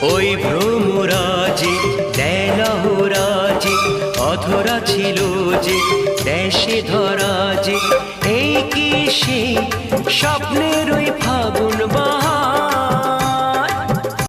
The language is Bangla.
ওই ভ্রমরাজে দেলহরাজে অধরা ছিল যে দেশে ধরা যে এই কি সে স্বপ্নের ওই ফাগুন